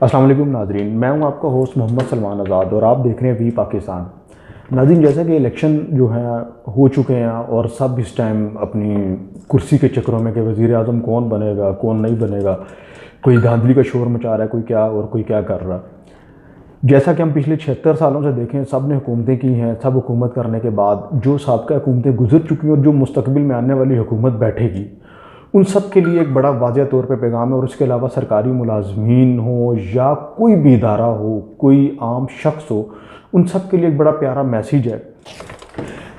السلام علیکم ناظرین، میں ہوں آپ کا ہوسٹ محمد سلمان آزاد اور آپ دیکھ رہے ہیں وی پاکستان۔ ناظرین، جیسا کہ الیکشن جو ہیں ہو چکے ہیں اور سب اس ٹائم اپنی کرسی کے چکروں میں کہ وزیر اعظم کون بنے گا کون نہیں بنے گا، کوئی دھاندلی کا شور مچا رہا ہے، کوئی کیا اور کوئی کیا کر رہا ہے۔ جیسا کہ ہم پچھلے 76 سالوں سے دیکھیں، سب نے حکومتیں کی ہیں، سب حکومت کرنے کے بعد جو سابقہ حکومتیں گزر چکی ہیں اور جو مستقبل میں آنے والی حکومت بیٹھے گی، ان سب کے لیے ایک بڑا واضح طور پہ پیغام ہے۔ اور اس کے علاوہ سرکاری ملازمین ہوں یا کوئی بھی ادارہ ہو، کوئی عام شخص ہو، ان سب کے لیے ایک بڑا پیارا میسیج ہے۔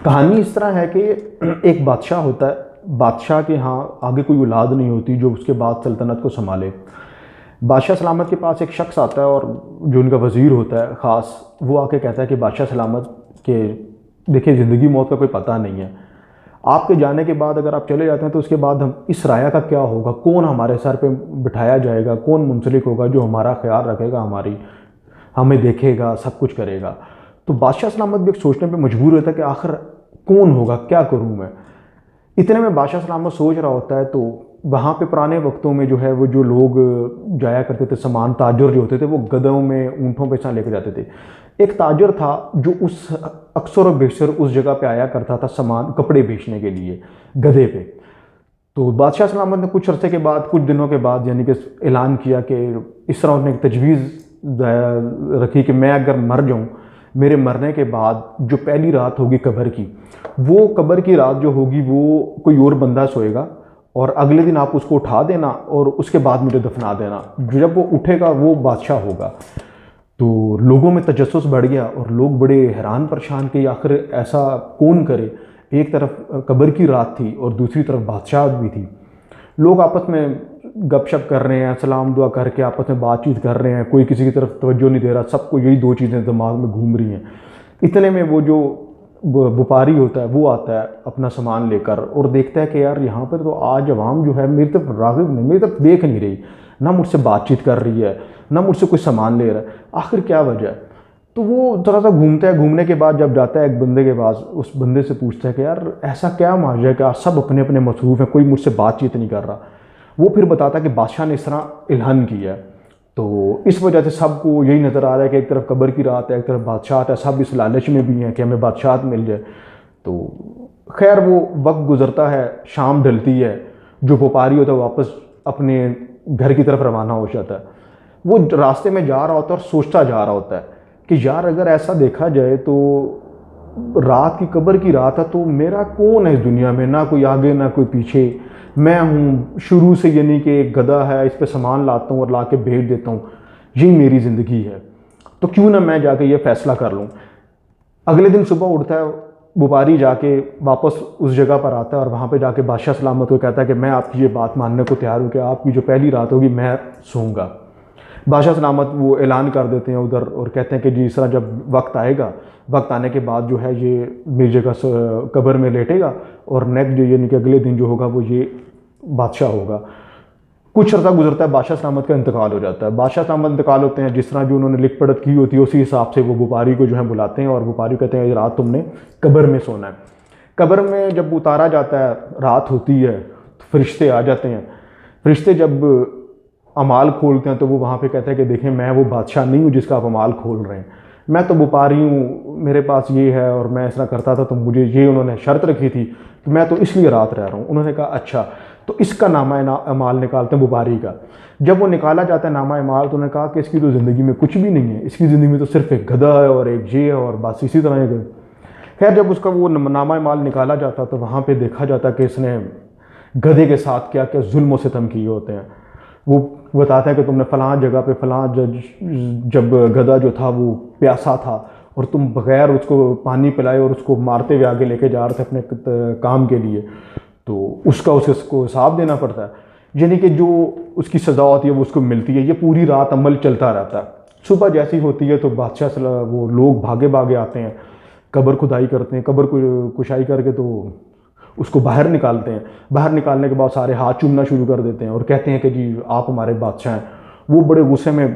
کہانی اس طرح ہے کہ ایک بادشاہ ہوتا ہے، بادشاہ کے ہاں آگے کوئی اولاد نہیں ہوتی جو اس کے بعد سلطنت کو سنبھالے۔ بادشاہ سلامت کے پاس ایک شخص آتا ہے اور جو ان کا وزیر ہوتا ہے خاص، وہ آ کے کہتا ہے کہ بادشاہ سلامت کہ دیکھیں، زندگی موت کا کوئی پتہ نہیں ہے، آپ کے جانے کے بعد اگر آپ چلے جاتے ہیں تو اس کے بعد ہم اس رعایا کا کیا ہوگا، کون ہمارے سر پہ بٹھایا جائے گا، کون منسلک ہوگا جو ہمارا خیال رکھے گا، ہمیں دیکھے گا، سب کچھ کرے گا۔ تو بادشاہ سلامت بھی ایک سوچنے پہ مجبور ہوتا ہے کہ آخر کون ہوگا، کیا کروں میں۔ اتنے میں بادشاہ سلامت سوچ رہا ہوتا ہے تو وہاں پہ پرانے وقتوں میں جو ہے وہ جو لوگ جایا کرتے تھے، سامان تاجر جو ہوتے تھے، وہ گدھوں میں اونٹوں پہ لے کے جاتے تھے۔ ایک تاجر تھا جو اکثر و بیشتر اس جگہ پہ آیا کرتا تھا سامان کپڑے بیچنے کے لیے گدھے پہ۔ تو بادشاہ سلامت نے کچھ عرصے کے بعد، کچھ دنوں کے بعد یعنی کہ اعلان کیا کہ اس طرح انہوں نے ایک تجویز رکھی کہ میں اگر مر جاؤں، میرے مرنے کے بعد جو پہلی رات ہوگی قبر کی، وہ قبر کی رات جو ہوگی وہ کوئی اور بندہ سوئے گا اور اگلے دن آپ اس کو اٹھا دینا اور اس کے بعد مجھے دفنا دینا، جب وہ اٹھے گا وہ بادشاہ ہوگا۔ تو لوگوں میں تجسس بڑھ گیا اور لوگ بڑے حیران پریشان کہ آخر ایسا کون کرے۔ ایک طرف قبر کی رات تھی اور دوسری طرف بادشاہ بھی تھی۔ لوگ آپس میں گپ شپ کر رہے ہیں، سلام دعا کر کے آپس میں بات چیت کر رہے ہیں، کوئی کسی کی طرف توجہ نہیں دے رہا، سب کو یہی دو چیزیں دماغ میں گھوم رہی ہیں۔ اتنے میں وہ جو وپاری ہوتا ہے وہ آتا ہے اپنا سامان لے کر اور دیکھتا ہے کہ یار یہاں پر تو آج عوام جو ہے میری طرف راغب نہیں، میری طرف دیکھ نہیں رہی، نہ مجھ سے بات چیت کر رہی ہے، نہ مجھ سے کوئی سامان لے رہا ہے، آخر کیا وجہ ہے۔ تو وہ ذرا سا گھومتا ہے، گھومنے کے بعد جب جاتا ہے ایک بندے کے پاس، اس بندے سے پوچھتا ہے کہ یار ایسا کیا ماجرا ہے کہ آپ سب اپنے اپنے مصروف ہیں، کوئی مجھ سے بات چیت نہیں کر رہا۔ وہ پھر بتاتا ہے کہ بادشاہ نے اس طرح اعلان کیا ہے۔ تو اس وجہ سے سب کو یہی نظر آ رہا ہے کہ ایک طرف قبر کی رات ہے، ایک طرف بادشاہ ہے، سب اس لالچ میں بھی ہیں کہ ہمیں بادشاہت مل جائے۔ تو خیر وہ وقت گزرتا ہے، شام ڈھلتی ہے، جو وپاری ہوتا ہے واپس اپنے گھر کی طرف روانہ ہو جاتا ہے۔ وہ راستے میں جا رہا ہوتا ہے اور سوچتا جا رہا ہوتا ہے کہ یار اگر ایسا دیکھا جائے تو رات کی قبر کی رات ہے تو میرا کون ہے اس دنیا میں، نہ کوئی آگے نہ کوئی پیچھے، میں ہوں شروع سے، یعنی کہ ایک گدھا ہے، اس پہ سامان لاتا ہوں اور لا کے بھیج دیتا ہوں، یہی میری زندگی ہے۔ تو کیوں نہ میں جا کے یہ فیصلہ کر لوں۔ اگلے دن صبح اٹھتا ہے وپاری، جا کے واپس اس جگہ پر آتا ہے اور وہاں پہ جا کے بادشاہ سلامت کو کہتا ہے کہ میں آپ کی یہ بات ماننے کو تیار ہوں کہ آپ کی جو پہلی رات ہوگی میں سوؤں گا۔ بادشاہ سلامت وہ اعلان کر دیتے ہیں ادھر اور کہتے ہیں کہ جی اس طرح جب وقت آئے گا، وقت آنے کے بعد جو ہے یہ میری جگہ قبر میں لیٹے گا اور نیکسٹ ڈے یعنی کہ اگلے دن جو ہوگا وہ یہ بادشاہ ہوگا۔ کچھ عرصہ گزرتا ہے، بادشاہ سلامت کا انتقال ہو جاتا ہے۔ بادشاہ سلامت انتقال ہوتے ہیں، جس طرح جو انہوں نے لکھ پڑھت کی ہوتی ہے اسی حساب سے وہ وپاری کو جو ہے بلاتے ہیں اور وپاری کہتے ہیں یہ رات تم نے قبر میں سونا ہے۔ قبر میں جب اتارا جاتا ہے، رات ہوتی ہے، فرشتے آ جاتے ہیں۔ فرشتے جب اعمال کھولتے ہیں تو وہ وہاں پہ کہتے ہیں کہ دیکھیں میں وہ بادشاہ نہیں ہوں جس کا آپ اعمال کھول رہے ہیں، میں تو وپاری ہوں، میرے پاس یہ ہے اور میں اس طرح کرتا تھا، تو مجھے یہ انہوں نے شرط رکھی تھی کہ میں تو اس لیے رات رہ رہا ہوں۔ انہوں نے کہا اچھا، تو اس کا نامہ اعمال نکالتے ہیں وپاری کا۔ جب وہ نکالا جاتا ہے نامہ اعمال تو انہوں نے کہا کہ اس کی تو زندگی میں کچھ بھی نہیں ہے، اس کی زندگی میں تو صرف ایک گدھا ہے اور ایک یہ ہے اور بس اسی طرح ہے۔ خیر جب اس کا وہ نامہ اعمال نکالا جاتا تو وہاں پہ دیکھا جاتا کہ اس نے گدھے کے ساتھ کیا کیا ظلم و ستم کیے ہوتے ہیں۔ وہ بتاتا ہے کہ تم نے فلاں جگہ پہ فلاں جب گدھا جو تھا وہ پیاسا تھا اور تم بغیر اس کو پانی پلائے اور اس کو مارتے ہوئے آگے لے کے جا رہے تھے اپنے کام کے لیے، تو اس کو حساب دینا پڑتا ہے، یعنی کہ جو اس کی سزا ہوتی ہے وہ اس کو ملتی ہے۔ یہ پوری رات عمل چلتا رہتا ہے۔ صبح جیسی ہوتی ہے تو بادشاہ وہ لوگ بھاگے بھاگے آتے ہیں، قبر کھدائی کرتے ہیں، قبر کو کشائی کر کے تو اس کو باہر نکالتے ہیں۔ باہر نکالنے کے بعد سارے ہاتھ چومنا شروع کر دیتے ہیں اور کہتے ہیں کہ جی آپ ہمارے بادشاہ ہیں۔ وہ بڑے غصے میں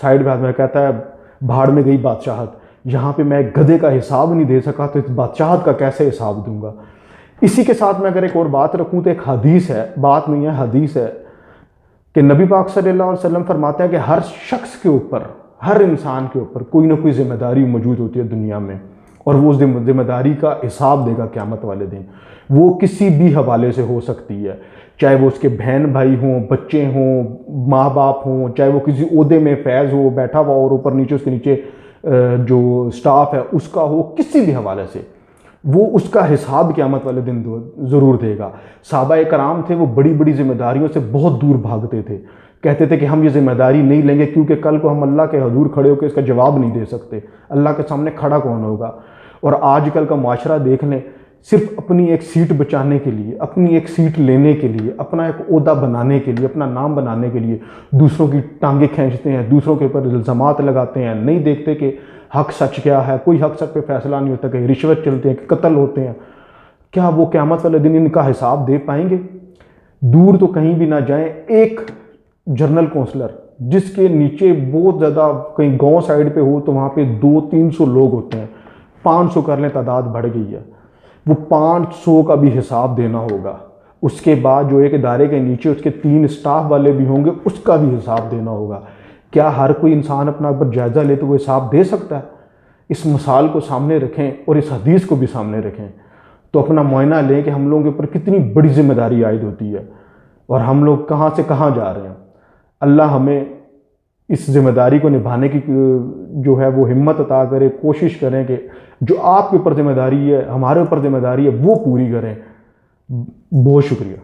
سائڈ پہ میں کہتا ہے بھاڑ میں گئی بادشاہت، یہاں پہ میں ایک گدھے کا حساب نہیں دے سکا تو اس بادشاہت کا کیسے حساب دوں گا۔ اسی کے ساتھ میں اگر ایک اور بات رکھوں تو ایک حدیث ہے، بات نہیں ہے حدیث ہے، کہ نبی پاک صلی اللہ علیہ وسلم فرماتے ہیں کہ ہر شخص کے اوپر، ہر انسان کے اوپر کوئی نہ کوئی ذمہ داری موجود ہوتی ہے دنیا میں، اور وہ اس ذمہ داری کا حساب دے گا قیامت والے دن۔ وہ کسی بھی حوالے سے ہو سکتی ہے، چاہے وہ اس کے بہن بھائی ہوں، بچے ہوں، ماں باپ ہوں، چاہے وہ کسی عہدے میں فیض ہو بیٹھا ہوا اور اوپر نیچے اس کے نیچے جو سٹاف ہے اس کا ہو، کسی بھی حوالے سے وہ اس کا حساب قیامت والے دن ضرور دے گا۔ صحابہ کرام تھے، وہ بڑی بڑی ذمہ داریوں سے بہت دور بھاگتے تھے، کہتے تھے کہ ہم یہ ذمہ داری نہیں لیں گے کیونکہ کل کو ہم اللہ کے حضور کھڑے ہو کے اس کا جواب نہیں دے سکتے، اللہ کے سامنے کھڑا کون ہوگا۔ اور آج کل کا معاشرہ دیکھ لیں، صرف اپنی ایک سیٹ بچانے کے لیے، اپنی ایک سیٹ لینے کے لیے، اپنا ایک عہدہ بنانے کے لیے، اپنا نام بنانے کے لیے دوسروں کی ٹانگیں کھینچتے ہیں، دوسروں کے اوپر الزامات لگاتے ہیں، نہیں دیکھتے کہ حق سچ کیا ہے، کوئی حق سچ پہ فیصلہ نہیں ہوتا، کہیں رشوت چلتے ہیں، کہ قتل ہوتے ہیں۔ کیا وہ قیامت والے دن ان کا حساب دے پائیں گے؟ دور تو کہیں بھی نہ جائیں، ایک جنرل کونسلر جس کے نیچے بہت زیادہ کہیں گاؤں سائڈ پہ ہو تو وہاں پہ 200-300 لوگ ہوتے ہیں، 500 کر لیں تعداد بڑھ گئی ہے، وہ 500 کا بھی حساب دینا ہوگا۔ اس کے بعد جو ایک ادارے کے نیچے اس کے 3 سٹاف والے بھی ہوں گے، اس کا بھی حساب دینا ہوگا۔ کیا ہر کوئی انسان اپنا اوپر جائزہ لے تو وہ حساب دے سکتا ہے؟ اس مثال کو سامنے رکھیں اور اس حدیث کو بھی سامنے رکھیں تو اپنا معائنہ لیں کہ ہم لوگوں کے اوپر کتنی بڑی ذمہ داری عائد ہوتی ہے اور ہم لوگ کہاں سے کہاں جا رہے ہیں۔ اللہ ہمیں اس ذمہ داری کو نبھانے کی جو ہے وہ ہمت عطا کرے، کوشش کریں کہ جو آپ کے اوپر ذمہ داری ہے، ہمارے اوپر ذمہ داری ہے، وہ پوری کریں۔ بہت شکریہ۔